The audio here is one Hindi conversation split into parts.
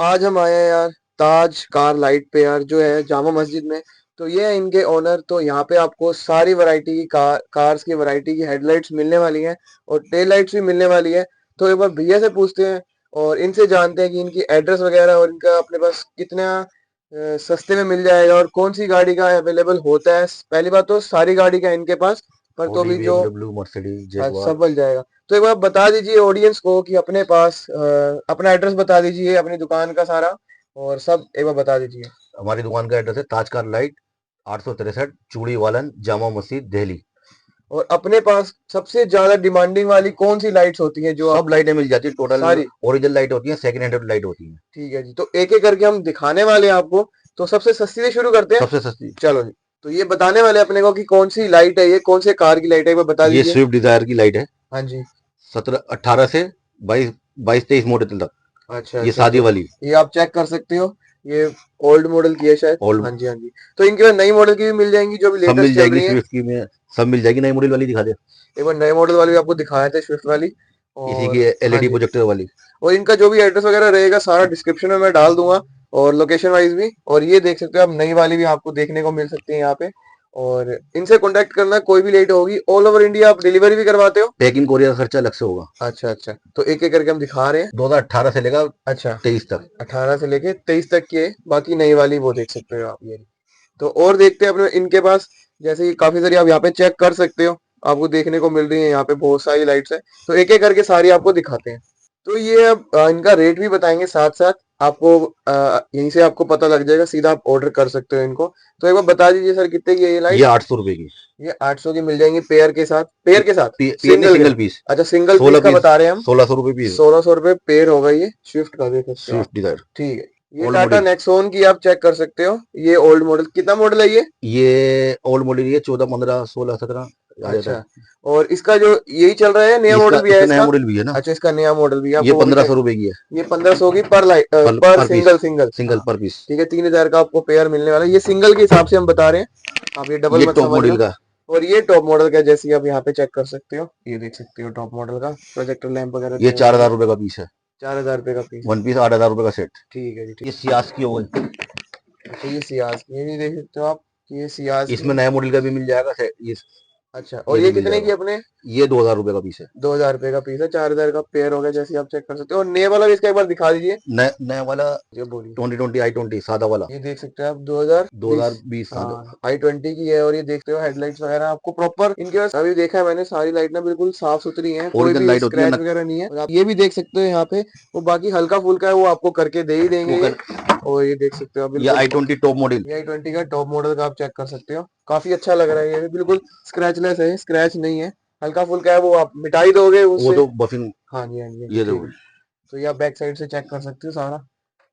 आज हम आए हैं यार ताज कार लाइट पे यार, जो है जामा मस्जिद में। तो ये है इनके ओनर। तो यहाँ पे आपको सारी वैरायटी की कार्स की वैरायटी की हेडलाइट्स मिलने वाली हैं और टेल लाइट्स भी मिलने वाली है। तो एक बार भैया से पूछते हैं और इनसे जानते हैं कि इनकी एड्रेस वगैरह और इनका अपने पास कितना सस्ते में मिल जाएगा और कौन सी गाड़ी का अवेलेबल होता है। पहली बात तो सारी गाड़ी का इनके पास, पर तो ऑडी, भी जो बीएमडब्ल्यू, मर्सिडीज, हाँ जगुआर। सब मिल जाएगा। तो एक बार बता दीजिए ऑडियंस को कि अपने पास अपना एड्रेस बता दीजिए अपनी दुकान का सारा, और सब एक बार बता दीजिए। हमारी दुकान का एड्रेस है ताज कार लाइट, 863 चूड़ी वालन, जामा मस्जिद, दिल्ली। और अपने पास सबसे ज्यादा डिमांडिंग वाली कौन सी लाइट्स होती हैं जो आप? सब लाइटें मिल जाती है, टोटल सारी? ओरिजिनल लाइट होती है, सेकंड हैंड लाइट होती है। ठीक है जी, तो एक एक करके हम दिखाने वाले हैं आपको। तो सबसे सस्ती से शुरू करते हैं। सबसे सस्ती चलो जी। तो ये बताने वाले अपने को कि कौन सी लाइट है, ये कौन से कार की लाइट है, एक बार बता ये दीजिए। स्विफ्ट डिजायर की लाइट है। हाँ जी। 18 से 22 23 मॉडल तक। अच्छा ये अच्छा, शादी तो वाली ये आप चेक कर सकते हो। ये ओल्ड मॉडल की है शायद। ओल्ड। हाँ जी हाँ जी। तो इनके पास नई मॉडल की भी मिल जाएंगी जो भी सब मिल लेटेस्ट चल जाएगी रही है। स्विफ्ट की में। सब मिल जाएगी, नई मॉडल वाली दिखा दे। एक बार नए मॉडल वाली भी आपको दिखाए थे, स्विफ्ट वाली। इसी की और हाँ एलईडी जी। प्रोजेक्टर वाली। और इनका जो भी एड्रेस वगैरह रहेगा सारा डिस्क्रिप्शन में मैं डाल दूंगा, और लोकेशन वाइज भी। और ये देख सकते हो आप, नई वाली भी आपको देखने को मिल सकती है यहाँ पे। और इनसे कांटेक्ट करना, कोई भी लेट होगी ऑल ओवर इंडिया आप डिलीवरी भी करवाते हो? पैकिंग कोरियर का खर्चा अलग से होगा। अच्छा अच्छा, तो एक एक करके हम दिखा रहे हैं। 2018 से लेकर अच्छा, 23 तक। 18 से लेके 23 तक की है, बाकी नई वाली वो देख सकते हो आप ये। तो और देखते हैं अपने इनके पास। जैसे कि काफी सारी आप यहाँ पे चेक कर सकते हो, आपको देखने को मिल रही है यहाँ पे बहुत सारी लाइट्स है। तो एक एक करके सारी आपको दिखाते हैं। तो ये अब इनका रेट भी बताएंगे साथ साथ आपको। यहीं से आपको पता लग जाएगा, सीधा आप ऑर्डर कर सकते हो इनको। तो एक बार बता दीजिए सर, कितने की है ये ये लाइट? 800 रुपए की। ये 800 की मिल जाएंगी पेयर के साथ। पेयर के साथ? पेयर नहीं, सिंगल के सिंगल साथ? पीस। अच्छा, सिंगल पीस 16 का पीस, बता रहे हैं हम। 1600 रुपए पीस। 1600 रुपये पेयर होगा ये स्विफ्ट का, देख सकते हो आप। स्विफ्ट डिजायर ठीक है। ये ओल्ड टाटा मॉडल। नेक्सॉन की आप चेक कर सकते हो। ये ओल्ड मॉडल, कितना मॉडल है ये? ये ओल्ड मॉडल, ये 14 15 16 17 आ जाता अच्छा। है। और इसका जो यही चल रहा है, नया इसका मॉडल भी है इसका नया इसका? मॉडल भी है ना। अच्छा, इसका नया मॉडल भी है, ये आपको वो भी पंद्रह चेक। सौ रुपए की है। ये 1500 की पर लाइट, पर पर पर पीस। Single single. सिंगल हाँ पर पीस। ठीक है, 3000 का आपको पेयर मिलने वाला है। ये सिंगल के हिसाब से हम बता रहे हैं, आप ये डबल ये मत टॉप समझना। मॉडल का। और ये टॉप मॉडल का है, जैसे आप यहाँ पे चेक कर सकते हो, ये देख सकते हो टॉप मॉडल का प्रोजेक्टर लैंप वगैरह ये दिए हुए चार हैं। हजार रुपए का पीस है। 4000 रुपये का पीस है। वन पीस 8,000 रुपए का सेट। ठीक है जी, ठीक। ये सियास की ओवन। अच्छा, ये सियाज की, ये भी देख सकते हो आप कि ये सियाज की इसमें है। नया मॉडल का भी मिल जाएगा सेट। अच्छा, और ये ये भी मिल कितने की जाएगा। अपने? ये 2,000 रुपए का पीस है। 2000 रुपये का पीस है, 4000 का पेयर हो गया, जैसे आप चेक कर सकते हो। और नए वाला भी इसका एक बार दिखा दीजिए। नया वाला जो बोलिए। 2020 i20 सादा वाला। ये देख सकते हैं आप, 2020। 2020 सादा। हाँ, i20 की है। और ये देखते हो हेडलाइट्स वगैरह आपको प्रॉपर इनके पास, अभी देखा है मैंने, सारी लाइट ना बिल्कुल साफ सुथरी है, कोई ओरिजिनल भी लाइट होती है स्क्रैच ना। वगैरह नहीं है। और आप ये भी देख सकते हो यहाँ पे, वो बाकी हल्का फुल्का है वो आपको करके दे ही वो देंगे ये। कर। और ये देख सकते हो आप ये बिल्कुल। i20 top model. ये i20 का टॉप मॉडल का आप चेक कर सकते हो, काफी अच्छा लग रहा है। ये भी बिल्कुल स्क्रैचलेस है, स्क्रैच नहीं है। हल्का फुल्का है, वो आप मिटा ही दोगे वो उससे। तो बफिंग। हाँ जी हाँ जी हाँ जी, ये ठीक देखो। है। तो ये आप बैक साइड से चेक कर सकते हो सारा,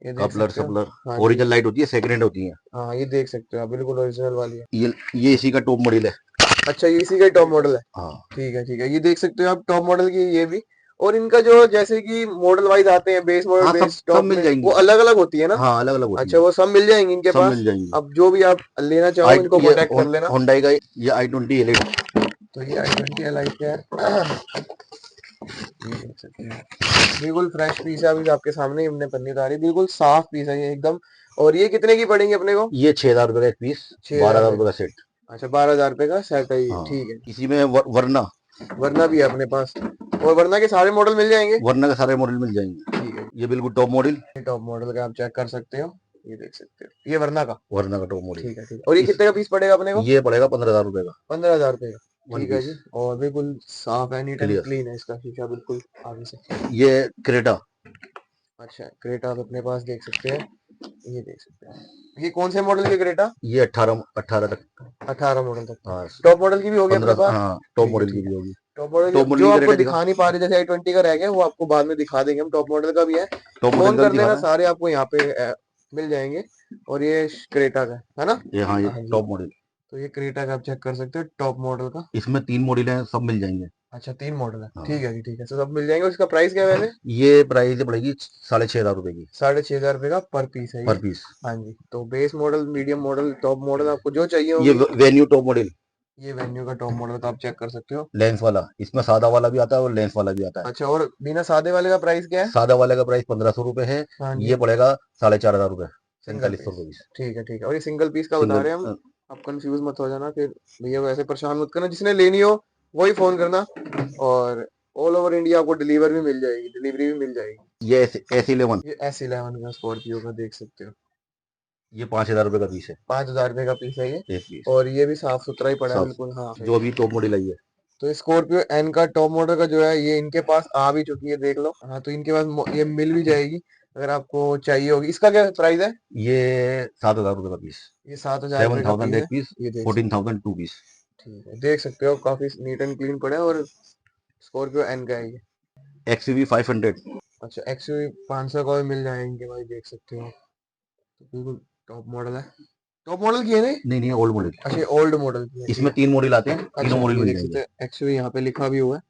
ये देख कपलर सकते हो। सपलर। हाँ जी। ओरिजिनल लाइट होती है, सेकंड हैंड होती है। हाँ, ये देख सकते हो आप, बिल्कुल ओरिजिनल वाली है। ये इसी का टॉप मॉडल है। अच्छा, ये इसी का टॉप मॉडल है। हाँ। ठीक है ठीक है, ये देख सकते हो आप टॉप मॉडल की ये भी। और इनका जो जैसे कि मॉडल वाइज आते हैं, बेस मॉडल, हाँ, सब बेस सब टॉप मिल में, वो जाएंगी। अलग अलग होती है ना? हाँ, अलग अलग होती अच्छा, है। वो सब मिल जाएंगी इनके सब पास। मिल जाएंगी। अब जो भी आप लेना चाहो आई इनको ये कांटेक्ट कर लेना। होंडाई का, ये i20 एलिट। तो ये i20 एल का है। ये देख सकते हैं, बिल्कुल फ्रेश पीस है, अभी आपके सामने ही हमने पन्नी उतारी, बिल्कुल साफ पीस है ये एकदम। और ये कितने की पड़ेंगी अपने को? ये 6,000 रुपए का एक पीस। 6000 12,000 रुपये रुपए का? का सेट। अच्छा, 12,000 रुपये का सेट है ये, हाँ। ठीक है। इसी में वरना। वरना भी है अपने पास, और वरना के सारे मॉडल मिल जाएंगे। वरना के सारे मॉडल मिल जाएंगे। ठीक है। ये बिल्कुल टॉप मॉडल। ये टॉप मॉडल का आप चेक कर सकते हो, ये देख सकते हो, ये वरना का। वरना का टॉप मॉडल। ठीक है ठीक है। और ये इस कितने का पीस पड़ेगा अपने को? ये पड़ेगा 15,000 रुपए का। 15,000 रुपये का? वन ठीक है पीस। जी। और बिल्कुल साफ है, नीट एंड क्लियर। क्लीन है इसका शीशा बिल्कुल आगे से। ये क्रेटा। अच्छा, क्रेटा आप अपने पास देख सकते हैं, ये देख सकते हैं। ये कौन से मॉडल की क्रेटा? ये 18 18 तक। 18 मॉडल तक की? हाँ। टॉप मॉडल की भी होगी अपने 15। पास? हाँ, टॉप ठीक है मॉडल की ठीक है। भी होगी। टॉप मॉडल टॉप मॉडल जो की आपको क्रेटा दिखा। दिखा नहीं पा रहे, जैसे i20 का रह गया, वो आपको बाद में दिखा देंगे हम। टॉप मॉडल का भी है, टॉप मॉडल फोन का भी कर दिखा लेना, रहा सारे आपको यहाँ पे मिल जाएंगे। और ये क्रेटा का है ना? है। ये हाँ, ये हाँ जी। Top model. तो ये क्रेटा का आप चेक कर सकते हो टॉप मॉडल का। इसमें 3 मॉडल हैं, सब मिल जाएंगे। अच्छा, 3 मॉडल है, ठीक हाँ। है जी ठीक है, तो सब मिल जाएंगे। और इसका प्राइस क्या है वैसे? ये प्राइस पड़ेगी 6,500 रुपए की। 6500 का पर पीस है पर ये। पीस। हाँ जी। तो base model, medium model, top model, आपको जो चाहिए ये होगी। Venue top model. ये वेन्यू का टॉप मॉडल का आप चेक कर सकते हो। लेंस वाला, इसमें सादा वाला भी आता है और लेंस वाला भी आता है। अच्छा, और बिना सादे वाले का प्राइस क्या है? सादा वाले का प्राइस 1500 रुपए है। हाँ ये जी। पड़ेगा 4500 रुपए, सिंगल 4500 रुपए पीस। पीस। ठीक है, ठीक है। और ये सिंगल पीस का बता सिंगल। रहे हैं हम। आप कंफ्यूज मत हो जाना फिर, भैया को ऐसे परेशान मत करना। जिसने लेनी हो वही फोन करना। और ऑल ओवर इंडिया आपको डिलीवर भी मिल जाएगी, डिलीवरी भी मिल जाएगी। ये S11, ये S11 का स्कॉर्पियो का देख सकते हो। ये 5000 रुपए का पीस है। 5,000 रुपए का पीस है ये। एक पीस और ये भी साफ सुथरा ही पड़ा है सब, बिल्कुल। हाँ, सही जो है। भी टॉप मॉडल आई है। तो स्कॉर्पियो एन का टॉप मॉडल का जो है ये इनके पास आ भी चुकी है, देख लो। हाँ, तो इनके पास ये मिल भी जाएगी अगर आपको चाहिए होगी। इसका क्या प्राइस है? ये 7000 रुपए का पीस। ये 7,000 रुपए सेवन का थाउजेंड पीस एक है। पीस ये देख सकते 14,000 टू पीस। हो। ठीक है, देख सकते हो काफी नीट एंड क्लीन पड़ा है। और स्कॉर्पियो एन का है ये। XUV 500। अच्छा, एक्सयूवी 500 का भी मिल जाएगा इनके भाई, देख सकते हो। तो बिल्कुल टॉप मॉडल है। टॉप मॉडल की है नहीं? नहीं नहीं, ओल्ड मॉडल। अच्छा, ओल्ड मॉडल की है, ठीक इसमें है। 3 मॉडल आते हैं, तीनों अच्छा, मॉडल ये मिल देख सकते जाएंगे। हैं एक्सयूवी यहाँ पे लिखा भी हुआ है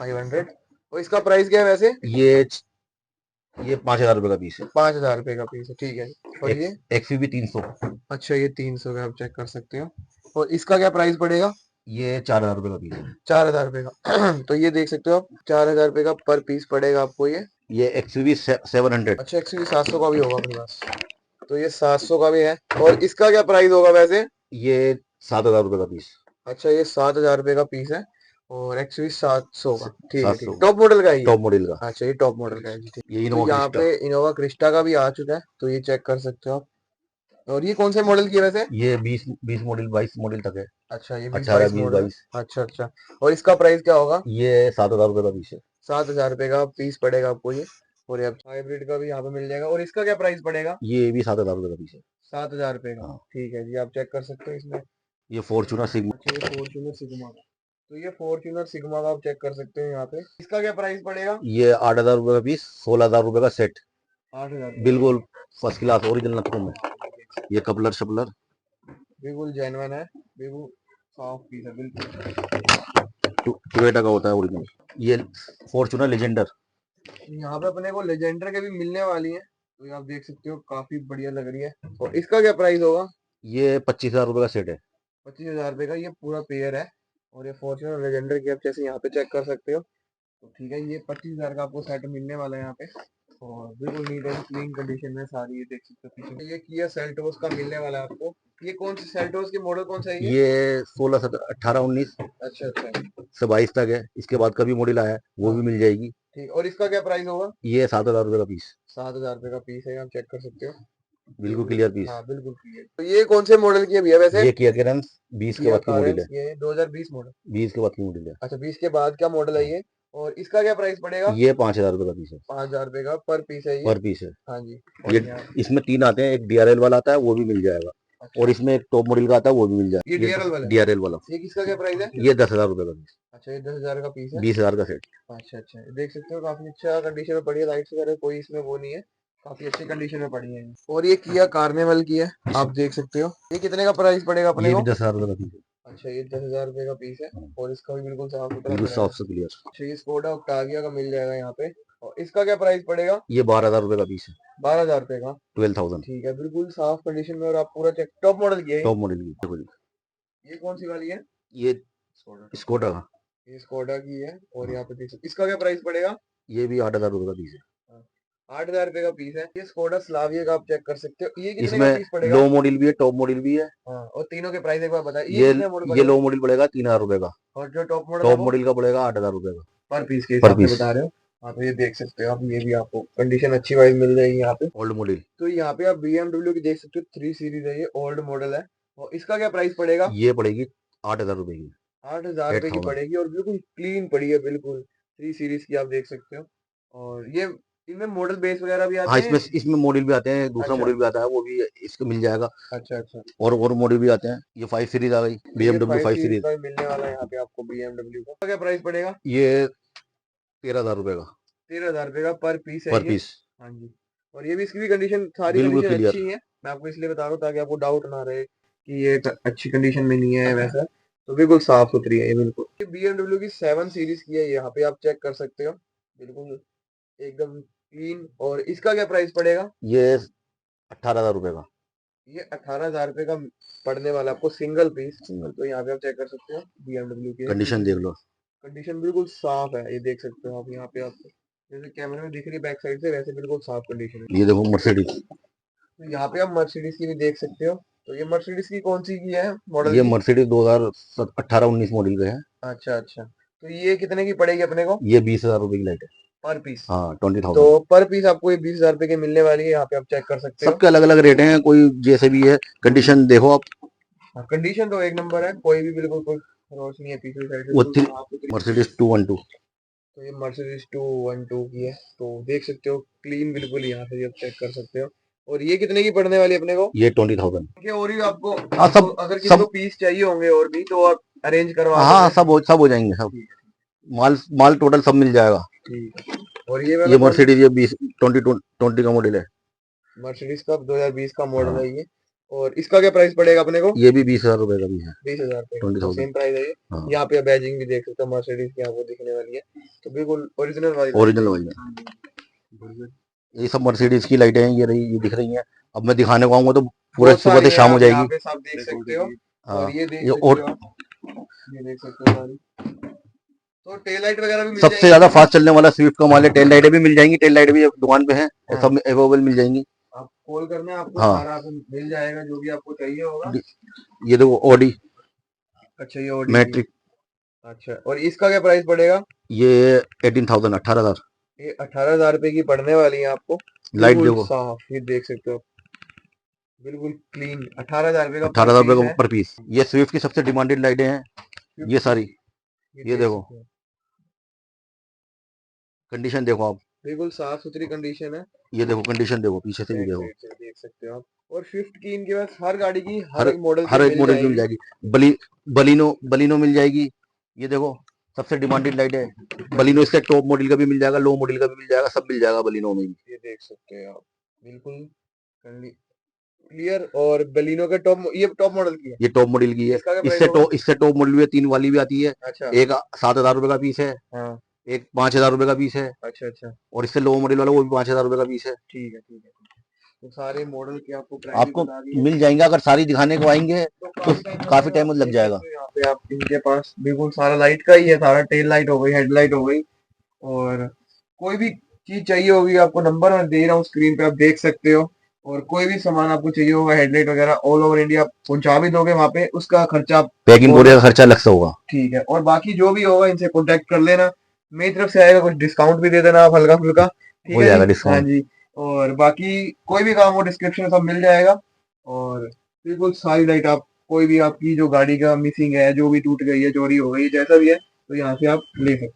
500। और इसका प्राइस क्या है वैसे? ये 5000 रुपए का पीस है। 5,000 रुपए का पीस है, ठीक है। और ये? XUV 300। अच्छा, ये 300 का आप चेक कर सकते हो। और इसका क्या प्राइस पड़ेगा? ये 4000 रुपए का पीस है। 4,000 रुपए का। तो ये देख सकते हो आप, 4,000 रुपए का पर पीस पड़ेगा आपको ये। ये XUV 700। अच्छा, एक्सयूवी 700 का भी होगा अपने पास। तो ये 700 का भी है। और इसका क्या प्राइस होगा वैसे? ये 7000 रुपए का पीस। अच्छा, ये 7,000 रुपए का पीस है। और एक्सयूवी 700 का, ठीक है, ठीक 700 है। टॉप मॉडल का है ये? टॉप मॉडल का। अच्छा, ये टॉप मॉडल का है जी, ठीक। ये तो इनोवा यहाँ क्रिस्टा। पे इनोवा क्रिस्टा का भी आ चुका है, तो ये चेक कर सकते हो आप। और ये कौन से मॉडल की है वैसे? ये 20 मॉडल 22 मॉडल तक है। अच्छा, ये बीस 18 बाईस 20 मॉडल है। 22। अच्छा, अच्छा। और इसका प्राइस क्या होगा? ये 7000 रुपए का पीस है। 7,000 रुपए का पीस पड़ेगा आपको ये। और ये हाइब्रिड का भी यहाँ पे मिल जाएगा। और इसका क्या प्राइस पड़ेगा? ये भी 7000 रुपए का पीस है। 7,000 रुपए का, हाँ। ठीक है जी। आप चेक कर सकते हो इसमें। ये फॉर्च्यूनर सिग्मा। अच्छा, ये फॉर्च्यूनर सिग्मा का। तो ये फॉर्च्यूनर सिग्मा का आप चेक कर सकते हो यहाँ पे। इसका क्या प्राइस पड़ेगा? ये 8000 रुपए का पीस, 16000 रुपए का सेट। 8,000 रुपए बिल्कुल फर्स्ट क्लास ओरिजिनल नखून में। ये कपलर शपलर। बिल्कुल जेन्युइन है। बिल्कुल साफ पीस है बिल्कुल। टोयोटा का होता है ओरिजिनल। ये फॉर्च्यूनर लेजेंडर। यहाँ पे अपने को लेजेंडर के भी मिलने वाली है। तो ये आप देख सकते हो, काफी बढ़िया लग रही है। और इसका क्या प्राइस होगा? ये 25,000 रुपए का सेट है। 25,000 रुपए का ये पूरा पेयर है। और ये फॉर्च्यूनर लेजेंडर की आप जैसे यहाँ पे चेक कर सकते हो। तो ठीक है, ये 25,000 का आपको सेट मिलने वाला है यहाँ पे। और बिल्कुल नीट एंड क्लीन कंडीशन में सारी, ये देख सकते हो पीछे। ये किया सेल्टोस का मिलने वाला है आपको। ये कौन सी सेल्टोस के मॉडल कौन सा है ये? ये 16 18 19 अच्छा, अच्छा। से 22 तक है। इसके बाद का भी मॉडल आया है, वो भी हाँ, मिल जाएगी। ठीक। और इसका क्या प्राइस होगा? ये 7000 रुपए का पीस। 7,000 रुपए का पीस है, आप चेक कर सकते हो। ये बिल्कुल क्लियर बिल्कुल, पीस। हाँ बिल्कुल क्लियर। तो ये कौन से मॉडल की है भैया वैसे? ये किया कैरेंस 20 के किया बाद की मॉडल है। कारेंस, ये 2020 मॉडल। 20 के बाद की मॉडल है। अच्छा, 20 के बाद का मॉडल है हाँ। ये। और इसका क्या प्राइस पड़ेगा? ये 5000 रुपए का पीस है। 5,000 रुपए का पर पीस है ये। पर पीस है। हाँ जी। और ये यहाँ, इसमें 3 आते हैं, एक DRL वाला आता है, वो भी मिल जाएगा। और अच्छा, इसमें एक टॉप मॉडल का आता है, वो भी मिल ये जाएगा। डीआरएल वाला है। DRL वाला। ये किसका क्या प्राइस है? ये 10,000 रुपए का पीस। अच्छा, ये 10,000 का पीस है। 20,000 का सेट। अच्छा, अच्छा। देख सकते हो काफी अच्छा कंडीशन में पड़ी है, लाइट्स वगैरह कोई इसमें वो नहीं है। काफी अच्छी कंडीशन में पड़ी है ये। और ये किया कार्निवल की है, आप देख सकते हो। ये कितने का प्राइस पड़ेगा अपने ये भी को? 10,000 रुपए का पीस है। अच्छा, ये 10,000 रुपए का पीस है। हाँ, और इसका भी बिल्कुल साफ सुथरा बिल्कुल पड़ा है। साफ से क्लियर। अच्छा, ये स्कोडा ऑक्टाविया का मिल जाएगा यहाँ पे। और इसका क्या प्राइस पड़ेगा? ये 12,000 रुपए का पीस है। 12,000 रुपए का, 12,000। ठीक है। बिल्कुल साफ कंडीशन में। और आप पूरा चेक, टॉप मॉडल की है ये। टॉप मॉडल की देखो जी। ये कौन सी वाली है? ये स्कोडा। स्कोडा का। ये स्कोडा की है। और हाँ, यहाँ पे देख सकते, इसका क्या प्राइस पड़ेगा? ये भी 8,000 रुपए का पीस है। 8,000 रुपए का पीस है। ये स्कोडा स्लाविया का आप चेक कर सकते हो। ये कितने का इसमें पीस पड़ेगा? लो मॉडल भी है, टॉप मॉडल भी है। हाँ, और तीनों के प्राइस एक बार बताइए, ये ये कितने मॉडल ये पड़ेगा? लो मॉडल पड़ेगा 3,000 रुपए का। और जो टॉप मॉडल है टॉप वो? मॉडल का पड़ेगा 8,000 रुपए का। पर पीस के पर हिसाब से पीस। बता रहे हो? हाँ, तो ये देख सकते हो आप, ये भी आपको कंडीशन अच्छी वाइज मिल जाएगी यहाँ पे। Old model. तो यहाँ पे आप BMW की देख सकते हो, 3 सीरीज है ये, ओल्ड मॉडल है। और इसका क्या प्राइस पड़ेगा? ये पड़ेगी 8,000 रुपए की। 8,000 रुपए की 8,000। पड़ेगी। और बिल्कुल क्लीन पड़ी है बिल्कुल। 3 सीरीज की आप देख सकते हो। और ये इनमें मॉडल बेस वगैरह भी हाँ, आते हैं? इसमें मॉडल भी आते हैं, दूसरा अच्छा, मॉडल भी आता है, वो भी इसको मिल जाएगा। अच्छा, अच्छा। और मॉडल भी आते हैं। ये 5 सीरीज आ गई, तो ये BMW 5 5 सीरीज सीरीज। का भी मिलने वाला है यहाँ पे आपको BMW का। क्या प्राइस पड़ेगा? ये 13,000 रुपए का 13,000 रुपए का पर पीस है पर ये। पीस। हाँ जी। और ये भी, इसकी भी कंडीशन, सारी बिल्कुल कंडीशन क्लियर। अच्छी है। मैं आपको इसलिए बता रहा हूँ ताकि आपको डाउट ना रहे कि ये अच्छी कंडीशन में नहीं है वैसा। तो बिल्कुल साफ सुथरी है ये बिल्कुल। ये BMW की 7 सीरीज की है, यहाँ पे आप चेक कर सकते हो। बिल्कुल एकदम क्लीन। और इसका क्या प्राइस पड़ेगा? ये 18,000 रुपए का। ये 18,000 रुपए का पड़ने वाला आपको सिंगल पीस। सिंगल तो यहाँ पे आप चेक कर सकते हो, BMW के कंडीशन देख लो। कंडीशन बिल्कुल साफ है, ये देख सकते हो आप यहाँ पे। आपको जैसे कैमरे में दिख रही है बैक साइड से, वैसे बिल्कुल साफ कंडीशन है। ये देखो मर्सिडीज। तो यहाँ पे आप मर्सिडीज की भी देख सकते हो। तो ये मर्सिडीज की कौन सी की है मॉडल ये की? मर्सिडीज 2018-19 मॉडल का है। अच्छा अच्छा। तो ये कितने की पड़ेगी अपने को ये 20,000 रुपए की लाइट है। पर पीस? हाँ तो 20,000। पर पीस आपको ये 20,000 रुपए की मिलने वाली है, यहाँ पे आप चेक कर सकते हो। सबके अलग अलग रेट हैं, कोई जैसे भी है। कंडीशन देखो आप। हाँ, कंडीशन तो एक नंबर है, कोई भी बिल्कुल कोई खरोच नहीं है पीछे साइड से, वो बिल्कुल थ्री साफ सुथरी। मर्सिडीज 212। तो ये मर्सिडीज 212 की है, तो देख सकते हो क्लीन बिल्कुल, यहाँ से आप चेक कर सकते हो। और ये कितने की पड़ने वाली है अपने को? ये 20,000। ये और ही आपको हाँ आपको सब अगर किसी को सब। पीस चाहिए होंगे और भी, तो आप अरेंज करवा हाँ दोगे? सब हो जाएंगे सब। ठीक है। माल माल टोटल सब मिल जाएगा। ठीक है। और ये वाला ये कौन सा? मर्सिडीज ये 20 का मॉडल है। मर्सिडीज का 2020 का मॉडल हाँ है ये। और इसका क्या प्राइस पड़ेगा अपने को? ये भी 20,000 रुपए का भी है। 20,000 रुपए का, ट्वेंटी तो थाउजेंड सेम प्राइस है ये। हाँ यहाँ पे बैजिंग भी देख सकते हो, मर्सिडीज की आपको दिखने वाली है। तो बिल्कुल ओरिजिनल वाली लाइट है ओरिजिनल ये। वाली है। हाँ जी। बिल्कुल। ये सब मर्सिडीज की लाइटें हैं, ये रही, ये दिख रही हैं। अब मैं दिखाने को आऊंगा तो पूरा बहुत सुबह सारी से है, शाम हो आप यहाँ जाएगी। पे सब देख सकते हो। और हाँ ये देख ये सकते और हो आप, ये देख सकते हो सारी। तो टेल लाइट वगैरह भी मिल सबसे जाएंगी ज्यादा अपने को? फास्ट चलने वाला स्विफ्ट का माल है। टेल लाइटें भी मिल जाएंगी, टेल लाइट भी दुकान पे है, हाँ, सब अवेलेबल मिल जाएंगी। आप कॉल करना, आपको हाँ सारा आपको मिल जाएगा जो भी आपको चाहिए होगा। ये देखो ऑडी अच्छा, ये ऑडी की है। मैट्रिक। अच्छा, और इसका क्या प्राइस पड़ेगा? ये 18,000 18,000। ये 18,000 रुपए की पड़ने वाली है आपको। लाइट बिल्कुल देखो साफ, ये देख सकते हो आप, बिल्कुल क्लीन। 18,000 रुपए का पर 18,000 रुपए पीस का है। पर पीस। ये स्विफ्ट की सबसे डिमांडेड लाइटें हैं ये स्विफ्ट की, सारी। ये ये देख देखो सकते हो। कंडीशन देखो आप। बिल्कुल साफ सुथरी कंडीशन है। ये देखो कंडीशन देखो, पीछे से भी बैक देखो। साइड से भी देख सकते हो आप। और स्विफ्ट की इनके पास हर गाड़ी की हर हर एक मॉडल की हर एक मिल मॉडल की मिल जाएगी। जाएगी। बली बलिनो बलिनो मिल जाएगी। ये देखो सबसे डिमांडेड लाइट है बलिनो। इसके टॉप मॉडल का भी मिल जाएगा, लो मॉडल का भी मिल जाएगा, सब मिल जाएगा बलिनो में भी। ये देख सकते हैं आप, बिल्कुल क्लियर। और बेलिनो के टॉप, ये टॉप मॉडल की है। ये टॉप मॉडल की है। इसका क्या प्राइस होगा? इससे टॉप मॉडल भी 3 वाली भी आती है। अच्छा। एक 7,000 रुपए का पीस है, हाँ। एक 5,000 रुपए का पीस है, अच्छा अच्छा। और इससे लो मॉडल वाला वो भी 5,000 रुपए का पीस है। ठीक है ठीक है। तो सारे मॉडल की आपको प्राइस आपको बता दी है। मिल जाएंगे, अगर सारी दिखाने को आएंगे तो तो काफी टाइम काफी लगेगा, टाइम आप लग देख जाएगा। सकते हो यहाँ पे। आप इनके पास बिल्कुल सारा लाइट का ही है, सारा टेल लाइट हो गई, हेडलाइट हो गई। और कोई भी चीज चाहिए होगी आपको, नंबर मैं दे रहा हूँ स्क्रीन पे, आप देख सकते हो। और कोई भी सामान आपको चाहिए होगा, हेडलाइट वगैरह, ऑल ओवर इंडिया पहुंचा भी दोगे वहां पे, उसका खर्चा आप पैकिंग बोल पूरे का सकते खर्चा अलग से होगा। हो। ठीक है। और बाकी जो भी होगा इनसे कांटेक्ट कर लेना, मेरी तरफ से आएगा, कुछ डिस्काउंट भी दे देना आप हल्का फुल्का। ठीक हो है जी। जाएगा हाँ डिस्काउंट। जी। और बाकी कोई भी काम हो डिस्क्रिप्शन में सब मिल जाएगा। और बिल्कुल सारी लाइट आप, कोई भी आपकी जो गाड़ी का मिसिंग है, जो भी टूट गई है, चोरी हो गई, जैसा भी है, तो यहाँ से आप ले सकते हो।